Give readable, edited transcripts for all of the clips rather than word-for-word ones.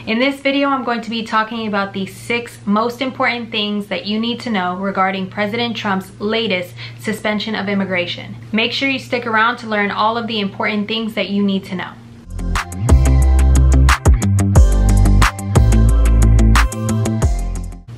In this video, I'm going to be talking about the 6 most important things that you need to know regarding President Trump's latest suspension of immigration. Make sure you stick around to learn all of the important things that you need to know.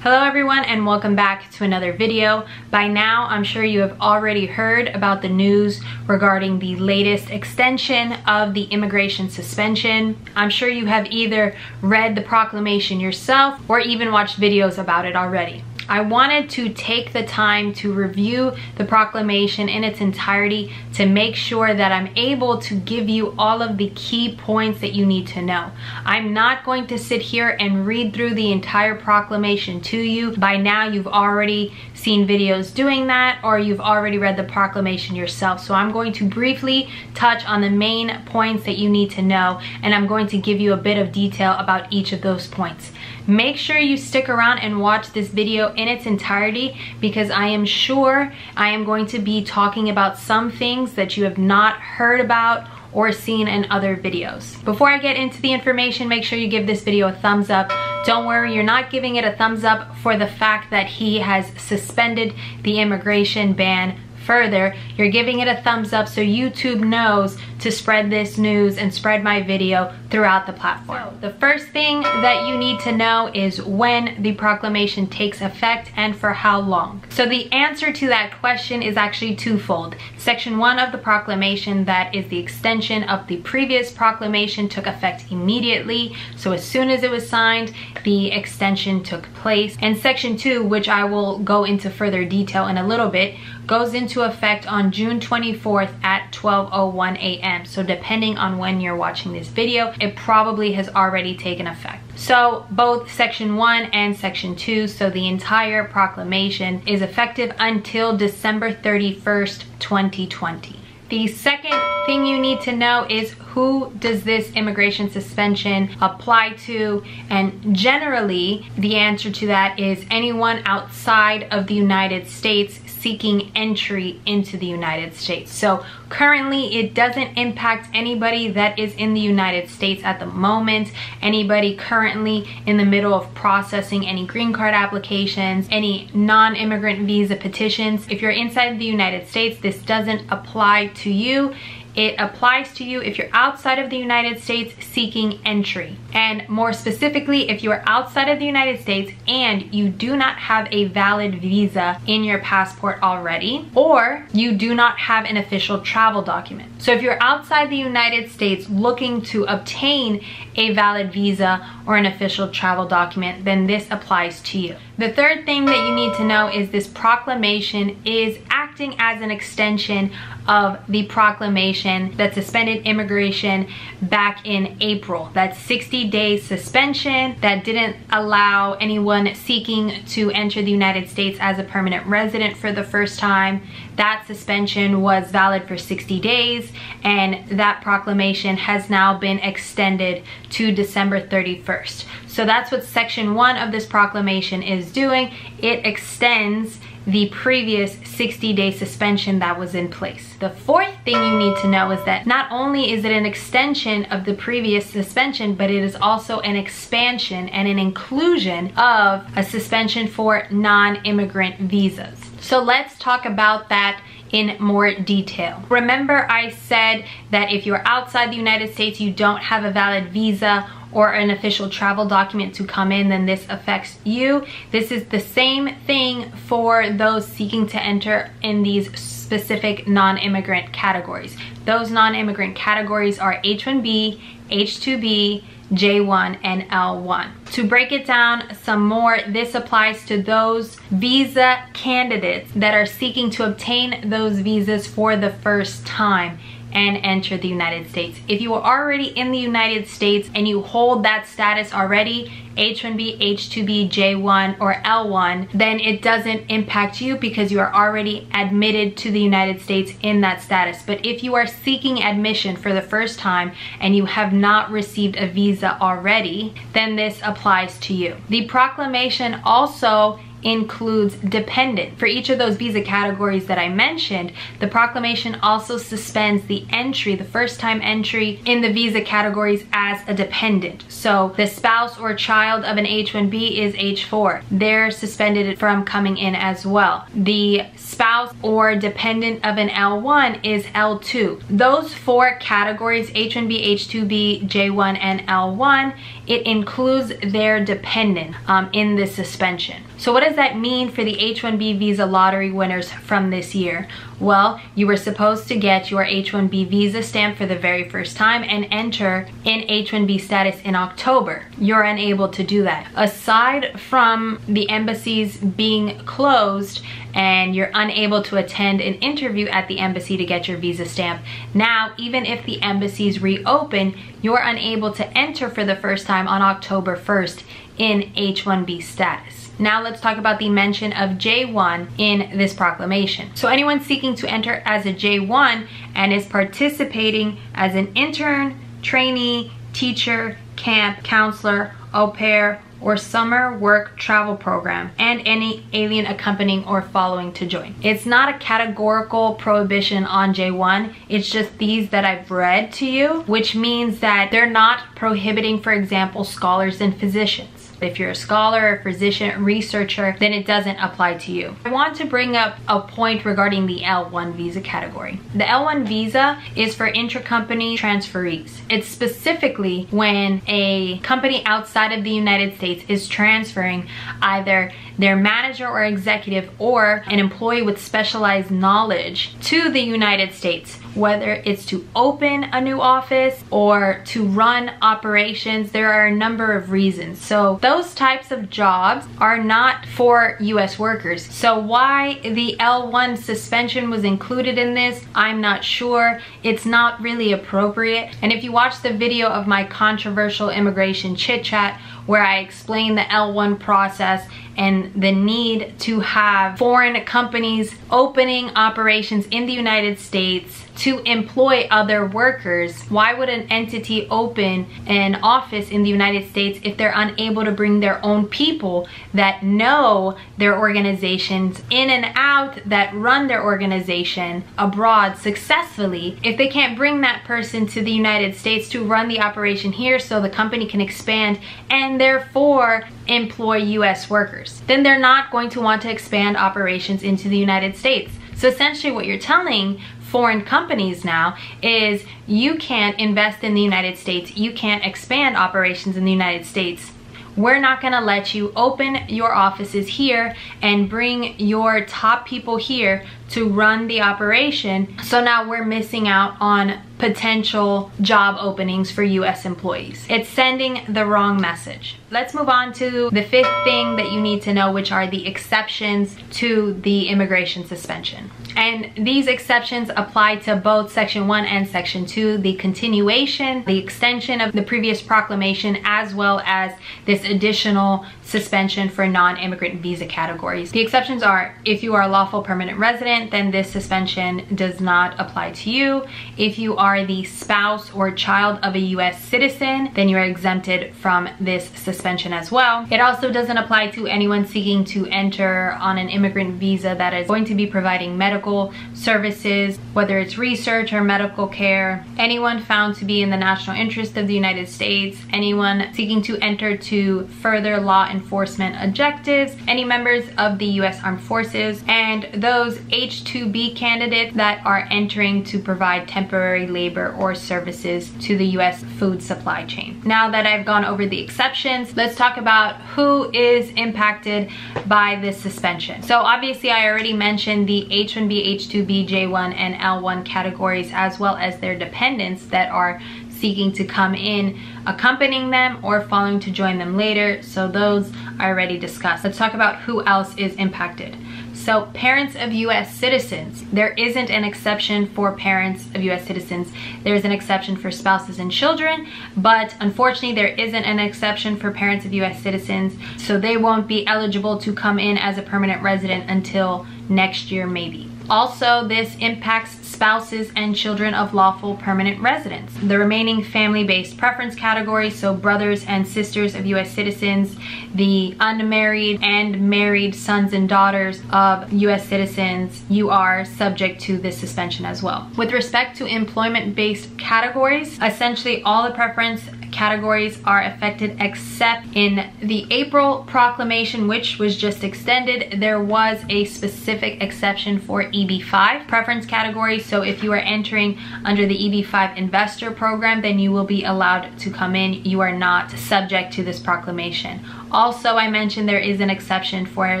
Hello everyone and welcome back to another video. By now, I'm sure you have already heard about the news regarding the latest extension of the immigration suspension. I'm sure you have either read the proclamation yourself or even watched videos about it already. I wanted to take the time to review the proclamation in its entirety to make sure that I'm able to give you all of the key points that you need to know. I'm not going to sit here and read through the entire proclamation to you. By now, you've already seen videos doing that, or you've already read the proclamation yourself. So I'm going to briefly touch on the main points that you need to know, and I'm going to give you a bit of detail about each of those points. Make sure you stick around and watch this video in its entirety, because I am sure I am going to be talking about some things that you have not heard about or seen in other videos. Before I get into the information, make sure you give this video a thumbs up. Don't worry, you're not giving it a thumbs up for the fact that he has suspended the immigration ban further. You're giving it a thumbs up so YouTube knows to spread this news and spread my video throughout the platform. So, the first thing that you need to know is when the proclamation takes effect and for how long. So the answer to that question is actually twofold. Section 1 of the proclamation, that is the extension of the previous proclamation, took effect immediately. So as soon as it was signed, the extension took place. And Section 2, which I will go into further detail in a little bit, goes into effect on June 24th at 12:01 a.m. So depending on when you're watching this video, it probably has already taken effect. So both Section 1 and Section 2, so the entire proclamation, is effective until December 31st, 2020. The second thing you need to know is who does this immigration suspension apply to, and generally the answer to that is anyone outside of the United States seeking entry into the United States. So currently it doesn't impact anybody that is in the United States at the moment, anybody currently in the middle of processing any green card applications, any non-immigrant visa petitions. If you're inside the United States, this doesn't apply to you. It applies to you if you're outside of the United States seeking entry. And more specifically, if you are outside of the United States and you do not have a valid visa in your passport already, or you do not have an official travel document. So if you're outside the United States looking to obtain a valid visa or an official travel document, then this applies to you. The third thing that you need to know is this proclamation is acting as an extension of the proclamation that suspended immigration back in April. That 60-day suspension that didn't allow anyone seeking to enter the United States as a permanent resident for the first time. That suspension was valid for 60 days, and that proclamation has now been extended to December 31st. So that's what Section 1 of this proclamation is doing. It extends the previous 60-day suspension that was in place. The fourth thing you need to know is that not only is it an extension of the previous suspension, but it is also an expansion and an inclusion of a suspension for non-immigrant visas. So let's talk about that in more detail. Remember, I said that if you're outside the United States, you don't have a valid visa or an official travel document to come in, then this affects you. This is the same thing for those seeking to enter in these specific non-immigrant categories. Those non-immigrant categories are H-1B, H-2B, J-1, and L-1. To break it down some more, this applies to those visa candidates that are seeking to obtain those visas for the first time and enter the United States. If you are already in the United States and you hold that status already, H-1B, H-2B, J-1, or L-1, then it doesn't impact you because you are already admitted to the United States in that status. But if you are seeking admission for the first time and you have not received a visa already, then this applies to you. The proclamation also includes dependent. For each of those visa categories that I mentioned, the proclamation also suspends the entry, the first time entry in the visa categories as a dependent. So the spouse or child of an H-1B is H-4. They're suspended from coming in as well. The spouse or dependent of an L-1 is L-2. Those 4 categories, H-1B, H-2B, J-1, and L-1, it includes their dependent in this suspension. So what does that mean for the H-1B visa lottery winners from this year? Well, you were supposed to get your H-1B visa stamp for the very first time and enter in H-1B status in October. You're unable to do that. Aside from the embassies being closed and you're unable to attend an interview at the embassy to get your visa stamp, now even if the embassies reopen, you're unable to enter for the first time on October 1st in H-1B status. Now let's talk about the mention of J-1 in this proclamation. So anyone seeking to enter as a J-1 and is participating as an intern, trainee, teacher, camp, counselor, au pair, or summer work travel program, and any alien accompanying or following to join. It's not a categorical prohibition on J-1, it's just these that I've read to you, which means that they're not prohibiting, for example, scholars and physicians. If you're a scholar, a physician, researcher, then it doesn't apply to you. I want to bring up a point regarding the L-1 visa category. The L-1 visa is for intracompany transferees. It's specifically when a company outside of the United States is transferring either their manager or executive or an employee with specialized knowledge to the United States, whether it's to open a new office or to run operations. There are a number of reasons. So those types of jobs are not for US workers. So why the L-1 suspension was included in this, I'm not sure. It's not really appropriate. And if you watch the video of my controversial immigration chit-chat where I explain the L-1 process and the need to have foreign companies opening operations in the United States to employ other workers, why would an entity open an office in the United States if they're unable to bring their own people that know their organizations in and out, that run their organization abroad successfully? If they can't bring that person to the United States to run the operation here so the company can expand and therefore employ US workers, then they're not going to want to expand operations into the United States. So essentially what you're telling foreign companies now is you can't invest in the United States, you can't expand operations in the United States. We're not gonna let you open your offices here and bring your top people here to run the operation. So now we're missing out on potential job openings for US employees. It's sending the wrong message. Let's move on to the 5th thing that you need to know, which are the exceptions to the immigration suspension. And these exceptions apply to both Section 1 and Section 2, the continuation, the extension of the previous proclamation, as well as this additional suspension for non-immigrant visa categories. The exceptions are, if you are a lawful permanent resident, then this suspension does not apply to you. If you are the spouse or child of a US citizen, then you are exempted from this suspension as well. It also doesn't apply to anyone seeking to enter on an immigrant visa that is going to be providing medical services, whether it's research or medical care, anyone found to be in the national interest of the United States, anyone seeking to enter to further law enforcement objectives, any members of the US Armed Forces, and those H-2B candidates that are entering to provide temporary labor or services to the US food supply chain. Now that I've gone over the exceptions, let's talk about who is impacted by this suspension. So obviously I already mentioned the H-1B, H-2B, J-1, and L-1 categories, as well as their dependents that are seeking to come in, accompanying them or following to join them later. So those I already discussed. Let's talk about who else is impacted. So parents of US citizens, there isn't an exception for parents of US citizens. There's an exception for spouses and children, but unfortunately there isn't an exception for parents of US citizens, so they won't be eligible to come in as a permanent resident until next year maybe. Also, this impacts spouses and children of lawful permanent residents. The remaining family-based preference categories, so brothers and sisters of U.S. citizens, the unmarried and married sons and daughters of U.S. citizens, you are subject to this suspension as well. With respect to employment-based categories, essentially all the preference categories are affected except in the April proclamation, which was just extended. There was a specific exception for EB-5 preference category. So if you are entering under the EB-5 investor program, then you will be allowed to come in. You are not subject to this proclamation. Also, I mentioned there is an exception for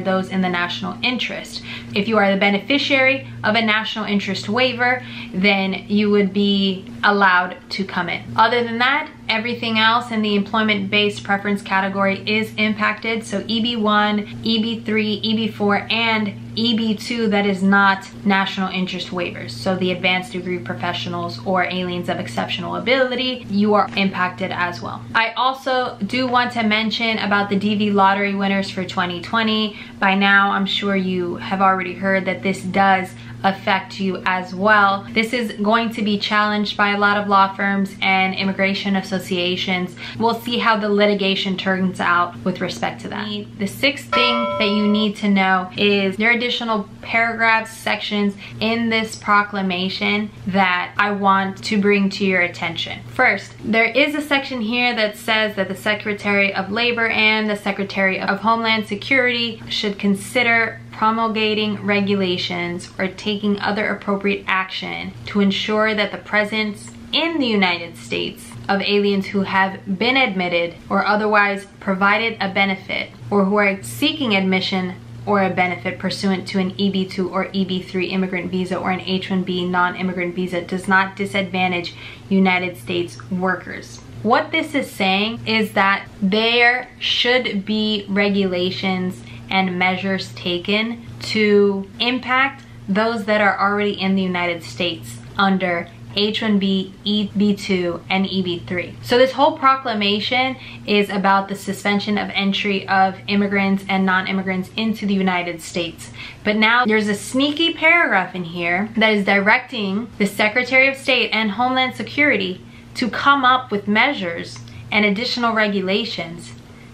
those in the national interest. If you are the beneficiary of a national interest waiver, then you would be allowed to come in. Other than that, everything else in the employment-based preference category is impacted. So EB-1, EB-3, EB-4, and EB-2, that is not national interest waivers. So the advanced degree professionals or aliens of exceptional ability, you are impacted as well. I also do want to mention about the DV lottery winners for 2020. By now, I'm sure you have already heard that this does affect you as well. This is going to be challenged by a lot of law firms and immigration associations. We'll see how the litigation turns out with respect to that. The sixth thing that you need to know is there are additional paragraphs, sections in this proclamation that I want to bring to your attention. First, there is a section here that says that the Secretary of Labor and the Secretary of Homeland Security should consider promulgating regulations or taking other appropriate action to ensure that the presence in the United States of aliens who have been admitted or otherwise provided a benefit, or who are seeking admission or a benefit pursuant to an EB-2 or EB-3 immigrant visa or an H-1B non-immigrant visa, does not disadvantage United States workers. What this is saying is that there should be regulations and measures taken to impact those that are already in the United States under H-1B, EB-2, and EB-3. So this whole proclamation is about the suspension of entry of immigrants and non-immigrants into the United States. But now there's a sneaky paragraph in here that is directing the Secretary of State and Homeland Security to come up with measures and additional regulations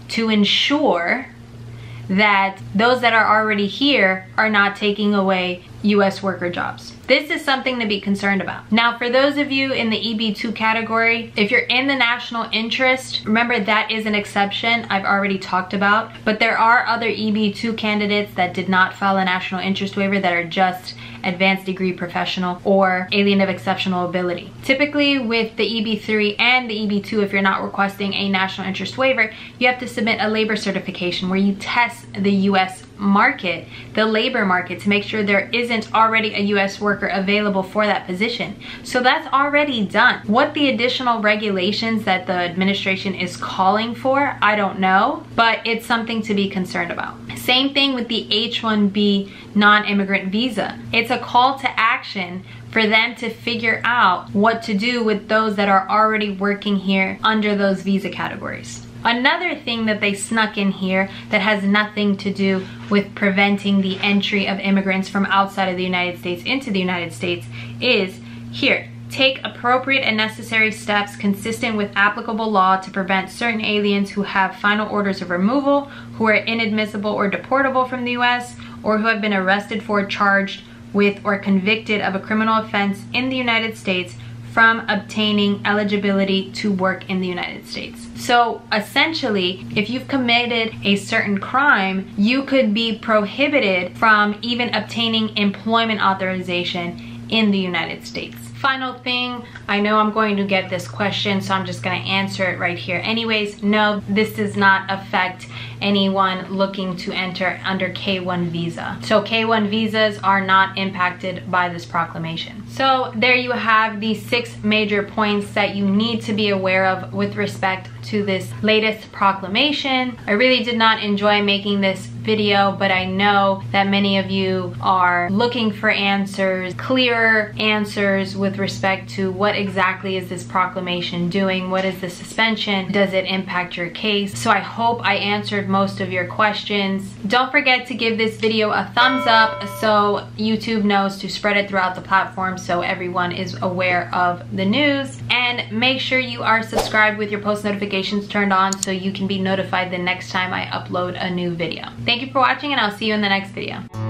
to ensure that those that are already here are not taking away US worker jobs. This is something to be concerned about. Now, for those of you in the EB-2 category, if you're in the national interest, remember that is an exception I've already talked about, but there are other EB-2 candidates that did not file a national interest waiver that are just advanced degree professional or alien of exceptional ability. Typically with the EB-3 and the EB-2, if you're not requesting a national interest waiver, you have to submit a labor certification where you test the US market, the labor market, to make sure there isn't already a US worker available for that position. So that's already done. What the additional regulations that the administration is calling for, I don't know, but it's something to be concerned about. Same thing with the H-1B non-immigrant visa. It's a call to action for them to figure out what to do with those that are already working here under those visa categories. Another thing that they snuck in here that has nothing to do with preventing the entry of immigrants from outside of the United States into the United States is here. Take appropriate and necessary steps consistent with applicable law to prevent certain aliens who have final orders of removal, who are inadmissible or deportable from the US, or who have been arrested for, charged with, or convicted of a criminal offense in the United States from obtaining eligibility to work in the United States. So essentially, if you've committed a certain crime, you could be prohibited from even obtaining employment authorization in the United States. Final thing, I know I'm going to get this question, so I'm just going to answer it right here. Anyways, no, this does not affect anyone looking to enter under K-1 visa. So K-1 visas are not impacted by this proclamation. So there you have the 6 major points that you need to be aware of with respect to this latest proclamation. I really did not enjoy making this video, but I know that many of you are looking for answers, clearer answers with respect to what exactly is this proclamation doing? What is the suspension? Does it impact your case? So I hope I answered most of your questions. Don't forget to give this video a thumbs up so YouTube knows to spread it throughout the platform so everyone is aware of the news. And make sure you are subscribed with your post notifications turned on so you can be notified the next time I upload a new video. Thank you for watching, and I'll see you in the next video.